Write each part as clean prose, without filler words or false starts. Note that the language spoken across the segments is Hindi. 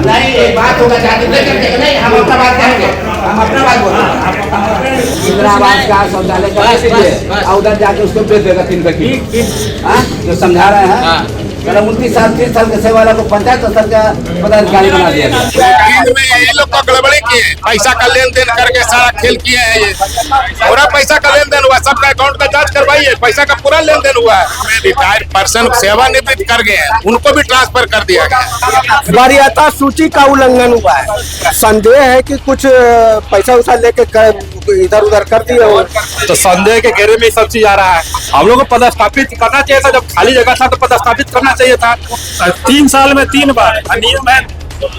नहीं, एक बात होगा जाति करके नहीं, हम अपना बात कहेंगे, हम अपना बात बोलेंगे। इंदिरा आवास का शौचालय का और उधर जाके उसको बेच देगा 3 रुपए जो समझा रहे हैं। 29 साल 30 साल के सेवा वाला को पंचायत स्तर का पदाधिकारी बना दिया गया। में ये लोग का गड़बड़ी किए, पैसा का लेन देन करके सारा खेल किए हैं। ये पूरा पैसा का लेन देन हुआ, सबका अकाउंट का जांच करवाइए, पैसा का पूरा लेन देन हुआ है। रिटायर्ड पर्सन सेवानिवृत्त कर गए हैं, उनको भी ट्रांसफर कर दिया गया। वरीयता सूची का उल्लंघन हुआ है। संदेह है कि कुछ पैसा वैसा लेके इधर उधर कर दिए हो, तो संदेह के घेरे में सब चीज आ रहा है। हम लोग को पदस्थापित करना चाहिए था, जब खाली जगह था तो पदस्थापित करना चाहिए था। 3 साल में 3 बार, नियम है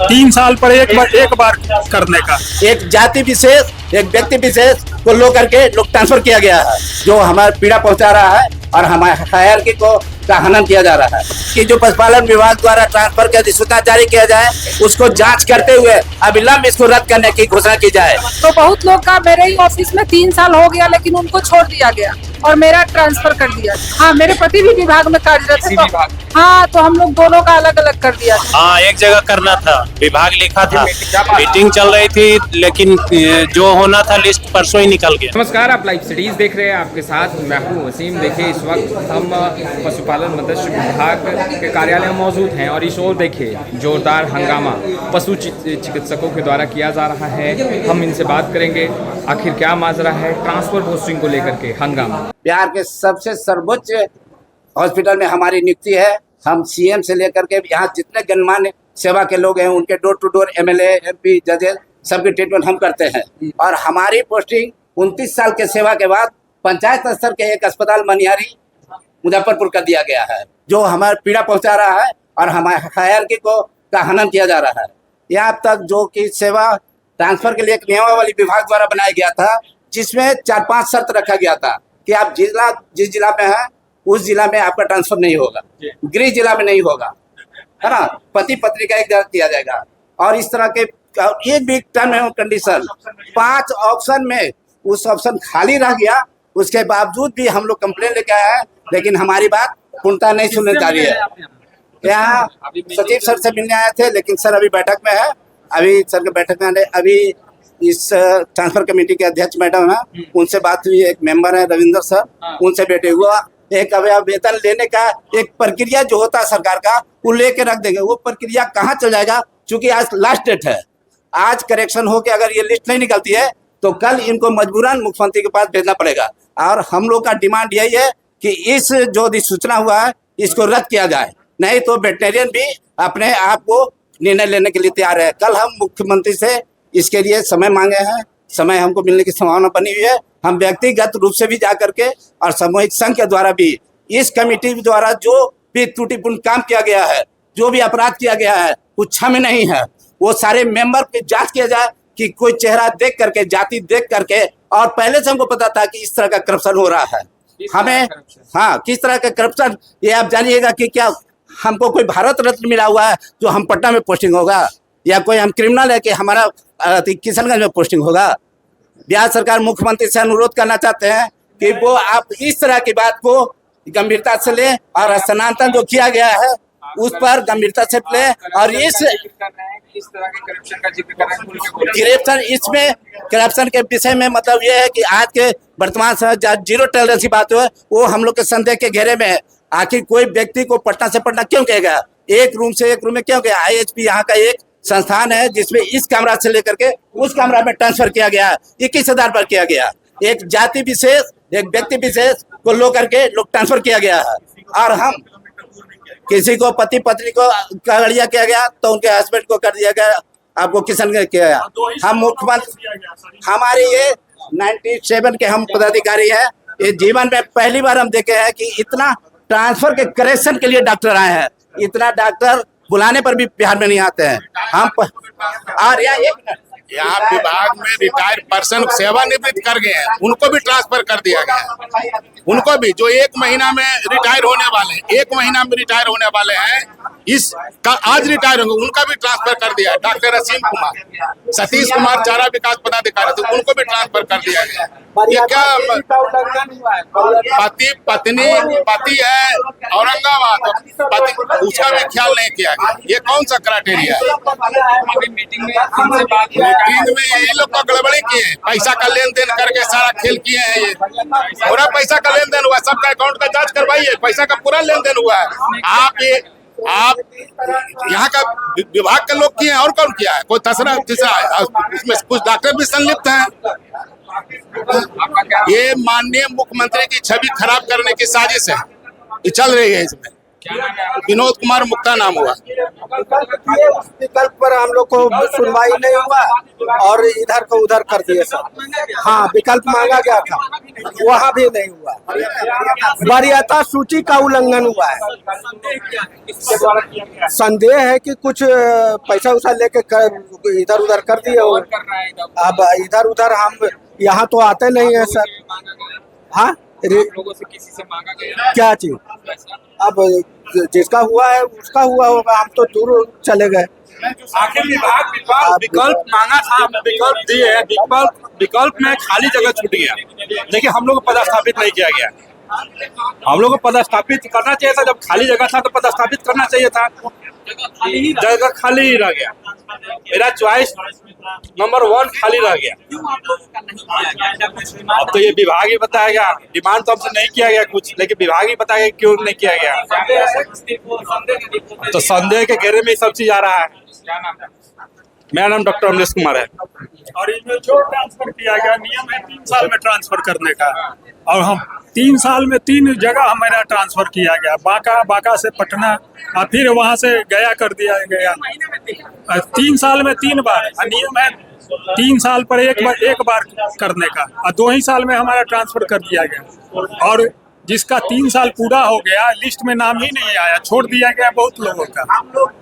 3 साल पर एक बार करने का। एक जाति विशेष, एक व्यक्ति विशेष को लो करके लोग ट्रांसफर किया गया है, जो हमारे पीड़ा पहुंचा रहा है और हमारे हायरकी को का हनन किया जा रहा है। कि जो पशुपालन विभाग द्वारा ट्रांसफर की अधिसूचना जारी किया जाए, उसको जांच करते हुए अविलंब इसको रद्द करने की घोषणा की जाए। तो बहुत लोग का मेरे ही ऑफिस में 3 साल हो गया, लेकिन उनको छोड़ दिया गया और मेरा ट्रांसफर कर दिया। हाँ, मेरे पति भी विभाग में कार्यरत है, तो हाँ, तो हम लोग दोनों का अलग अलग कर दिया। हाँ, एक जगह करना था, विभाग लिखा था, मीटिंग चल रही थी, लेकिन जो होना था लिस्ट परसों ही निकल गया। नमस्कार, आप लाइव सिटीज देख रहे हैं, आपके साथ मैं हूं वसीम। देखिए, इस वक्त हम पशुपालन मत्स्य विभाग के कार्यालय में मौजूद हैं और इस ओर देखिए जोरदार हंगामा पशु चिकित्सकों के द्वारा किया जा रहा है। हम इनसे बात करेंगे, आखिर क्या माजरा है ट्रांसफर पोस्टिंग को लेकर के हंगामा। बिहार के सबसे सर्वोच्च हॉस्पिटल में हमारी नियुक्ति है। हम सीएम से लेकर के यहाँ जितने गणमान्य सेवा के लोग हैं, उनके door to door MLA, MP, जजेस सबकी ट्रीटमेंट हम करते हैं। और हमारी पोस्टिंग 29 साल के सेवा के बाद पंचायत स्तर के एक अस्पताल मनिहारी मुजफ्फरपुर कर दिया गया है, जो हमारे पीड़ा पहुंचा रहा है और हमारे हायरकी को का हनन किया जा रहा है। यहाँ तक जो कि सेवा ट्रांसफर के लिए एक नियमावली विभाग द्वारा बनाया गया था, जिसमें 4-5 शर्त रखा गया था कि आप जिस जिला में है उस जिला में आपका ट्रांसफर नहीं होगा, गृह जिला में नहीं होगा, है ना, पति पत्नी का एक जगह किया जाएगा। और इस तरह के एक भी टर्म एंड कंडीशन 5 ऑप्शन में उस ऑप्शन खाली रह गया। उसके बावजूद भी हम लोग कंप्लेन लेके आए हैं, लेकिन हमारी बात पूर्णतः नहीं सुनने जा रही है। यहाँ सचिव सर से मिलने आए थे, लेकिन सर अभी बैठक में है। अभी सर के बैठक में अभी इस ट्रांसफर कमेटी के अध्यक्ष मैडम है, उनसे बात हुई। एक मेंबर है रविंद्र सर, उनसे बैठे हुआ। एक वेतन लेने का एक प्रक्रिया जो होता है सरकार का, वो लेके रख देंगे। वो प्रक्रिया कहाँ चल जाएगा, चूंकि आज लास्ट डेट है। आज करेक्शन हो के अगर ये लिस्ट नहीं निकलती है तो कल इनको मजबूरन मुख्यमंत्री के पास भेजना पड़ेगा। और हम लोग का डिमांड यही है कि इस जो अधिसूचना हुआ है इसको रद्द किया जाए, नहीं तो वेटरनरियन भी अपने आप को निर्णय लेने के लिए तैयार है। कल हम मुख्यमंत्री से इसके लिए समय मांगे हैं, समय हमको मिलने की संभावना बनी हुई है। हम व्यक्तिगत रूप से भी जा करके और सामूहिक संघ के द्वारा भी इस कमेटी द्वारा जो भी त्रुटिपूर्ण काम किया गया है, जो भी अपराध किया गया है, कुछ क्षम्य नहीं है। वो सारे मेंबर की जांच किया जाए कि कोई चेहरा देख करके, जाति देख करके, और पहले से हमको पता था कि इस तरह का करप्शन हो रहा है। हमें हाँ, किस तरह का करप्शन, ये आप जानिएगा कि क्या हमको कोई भारत रत्न मिला हुआ है जो हम पटना में पोस्टिंग होगा, या कोई हम क्रिमिनल है कि हमारा किशनगंज में पोस्टिंग होगा। बिहार सरकार मुख्यमंत्री से अनुरोध करना चाहते हैं कि वो आप इस तरह की बात को गंभीरता से लें और स्थानांतरण जो किया गया है उस पर गंभीरता से लें। और इस तरह के करप्शन का जिक्र कर रहे हैं, इसमें करप्शन के विषय में मतलब ये है कि आज के वर्तमान समय जीरो टॉलरेंस की बात है, वो हम लोग के संदेह के घेरे में है। आखिर कोई व्यक्ति को पटना से पटना क्यों कहेगा, एक रूम से एक रूम में क्यों गया। IHP यहाँ का एक संस्थान है जिसमें इस कमरा से लेकर के उस कमरा में ट्रांसफर किया गया, 21,000 पर किया गया। एक जाति विशेष, एक व्यक्ति विशेष को लो करके लोग ट्रांसफर किया गया है। और हम किसी को पति पत्नी को कगड़िया किया गया तो उनके हस्बैंड को कर दिया गया, आपको किशनगंज किया गया। हम मुख्यमंत्री, हमारे ये 97 के हम पदाधिकारी हैं। ये जीवन में पहली बार हम देखे हैं कि इतना ट्रांसफर के करेक्शन के लिए डॉक्टर आए हैं। इतना डॉक्टर बुलाने पर भी बिहार में नहीं आते हैं। हम और यहाँ विभाग में रिटायर्ड पर्सन सेवानिवृत्त कर गए हैं, उनको भी ट्रांसफर कर दिया गया। उनको भी जो 1 महीना में रिटायर होने वाले हैं, 1 महीना में रिटायर होने वाले हैं, इस का आज रिटायर होंगे उनका भी ट्रांसफर कर दिया। डॉक्टर असीम कुमार, सतीश कुमार चारा विकास पदाधिकारी थे, उनको भी ट्रांसफर कर दिया गया। ये क्या पति है औरंगाबाद, पति उसका भी ख्याल नहीं किया गया। ये कौन सा क्राइटेरिया है? मीटिंग में यही लोग का गड़बड़ी किए, पैसा का लेन देन करके सारा खेल किए हैं। ये पूरा पैसा का लेन देन हुआ, सबका अकाउंट का जांच करवाइए, पैसा का पूरा लेन देन हुआ है। आप यहाँ का विभाग के लोग किए हैं और कौन किया है? कोई तीसरा इसमें कुछ डॉक्टर भी संलिप्त हैं। ये माननीय मुख्यमंत्री की छवि खराब करने की साजिश है, ये चल रही है। इसमें विनोद कुमार मुक्ता नाम हुआ। विकल्प पर हम लोग को सुनवाई नहीं हुआ और इधर को उधर कर दिए सर। हाँ, विकल्प मांगा गया था, वहाँ भी नहीं हुआ। वरीयता सूची का उल्लंघन हुआ है। संदेह है कि कुछ पैसा उसा लेके इधर उधर कर दिए हो। अब इधर उधर हम यहाँ तो आते नहीं है सर। हाँ, लोगों से किसी से मांगा गया क्या चीज? अब जिसका हुआ है उसका हुआ होगा, हम तो दूर चले गए। आखिर विकल्प मांगा था, विकल्प दिए, विकल्प में खाली जगह छूट गया। देखिए, हम लोग को पदस्थापित नहीं किया गया। हम लोग को पदस्थापित करना चाहिए था। जब खाली जगह था तो पदस्थापित करना चाहिए था। जगह खाली ही रह गया। मेरा चॉइस नंबर 1 खाली रह गया। अब तो ये विभाग ही बताएगा। डिमांड तो हमसे नहीं किया गया कुछ, लेकिन विभाग ही बताएगा क्यों नहीं किया गया। तो संदेह के घेरे में ही सब चीज आ रहा है। मेरा नाम डॉक्टर अमरेश कुमार है। और इसमें जो ट्रांसफर किया गया, नियम है 3 साल में ट्रांसफर करने का, और हम 3 साल में 3 जगह हमारा ट्रांसफर किया गया। बांका से पटना, और फिर वहां से गया कर दिया गया। 3 साल में 3 बार, नियम है 3 साल पर एक बार करने का, और 2 ही साल में हमारा ट्रांसफर कर दिया गया। और जिसका 3 साल पूरा हो गया, लिस्ट में नाम ही नहीं आया, छोड़ दिया गया बहुत लोगों का। हम लोग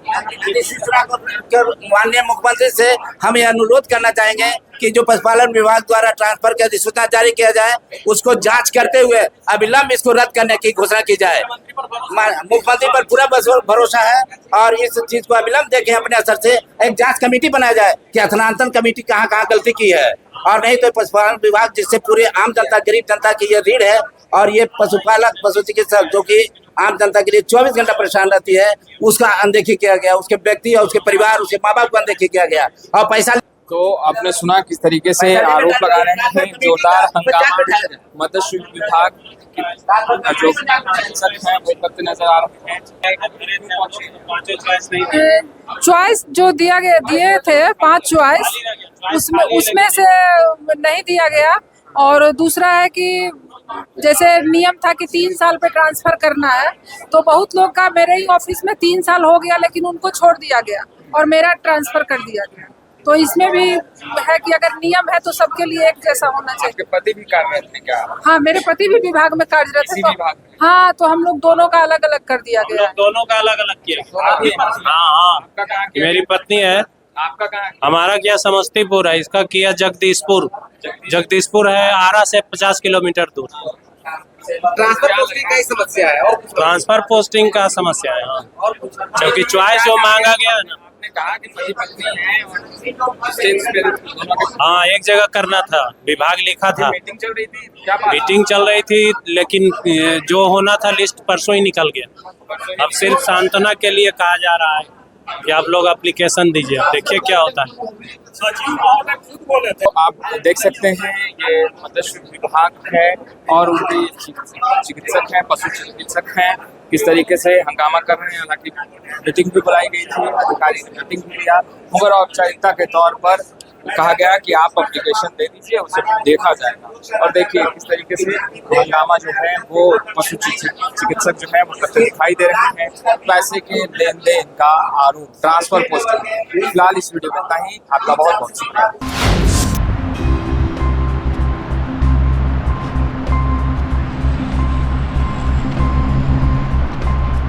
माननीय मुख्यमंत्री से हम ये अनुरोध करना चाहेंगे कि जो पशुपालन विभाग द्वारा ट्रांसफर की अधिसूचना जारी किया जाए, उसको जांच करते हुए अविलंब इसको रद्द करने की घोषणा की जाए। मुख्यमंत्री पर पूरा भरोसा है और इस चीज को अविलंब देखें अपने असर से एक जांच कमेटी बनाया जाए कि स्थानांतरण कमेटी कहाँ कहाँ गलती की है। और नहीं तो पशुपालन विभाग, जिससे पूरे आम जनता, गरीब जनता की ये रीढ़ है, और ये पशुपालक, पशु चिकित्सक जो कि आम जनता के लिए 24 घंटा परेशान रहती है, उसका अनदेखी किया गया। उसके व्यक्ति और उसके परिवार, उसके माँ बाप को अनदेखी किया गया और पैसा। तो आपने सुना किस तरीके से आरोप लगा रहे हैं। जोरदार हंगामा मत्स्य विभाग जो चिकित्सक हैं वो करते नजर आ रहे हैं। चॉइस जो दिए थे 5 चॉइस, उसमें से नहीं दिया गया। और दूसरा है कि जैसे नियम था कि 3 साल पे ट्रांसफर करना है, तो बहुत लोग का मेरे ही ऑफिस में 3 साल हो गया, लेकिन उनको छोड़ दिया गया और मेरा ट्रांसफर कर दिया गया। तो इसमें भी है कि अगर नियम है तो सबके लिए एक जैसा होना चाहिए। आपके पति भी कार्यरत हैं क्या? हाँ, मेरे पति भी विभाग में कार्यरत है। तो हाँ, तो हम लोग दोनों का अलग अलग कर दिया गया। दोनों का अलग अलग किया। हाँ, मेरी पत्नी है। आपका कहाँ? हमारा किया समस्तीपुर है, इसका किया जगदीशपुर। जगदीशपुर है आरा से 50 किलोमीटर दूर। ट्रांसफर पोस्टिंग का ही समस्या है और ट्रांसफर पोस्टिंग का समस्या है। हाँ, क्योंकि चॉइस जो मांगा गया है ना। आपने कहा कि पति पत्नी है और हाँ, एक जगह करना था, विभाग लिखा था। मीटिंग चल रही थी, क्या बात? मीटिंग चल रही थी, लेकिन जो होना था लिस्ट परसों ही निकल गया। अब सिर्फ सांत्वना के लिए कहा जा रहा है कि आप लोग एप्लीकेशन दीजिए, देखिए क्या होता है। तो आप देख सकते हैं ये मत्स्य विभाग है और उनके चिकित्सक हैं, पशु चिकित्सक हैं, किस तरीके से हंगामा कर रहे हैं। हालांकि मीटिंग भी बुलाई गई थी, अधिकारी ने मीटिंग भी लिया, मगर औपचारिकता के तौर पर कहा गया कि आप एप्लीकेशन दे दीजिए, उसे देखा जाएगा। और देखिए किस तरीके से हंगामा जो है वो पशु चिकित्सक जो है वो करते दिखाई दे रहे हैं। पैसे के लेन देन का आरोप, ट्रांसफर पोस्टिंग। फिलहाल इस वीडियो में इतना ही। आपका बहुत बहुत शुक्रिया।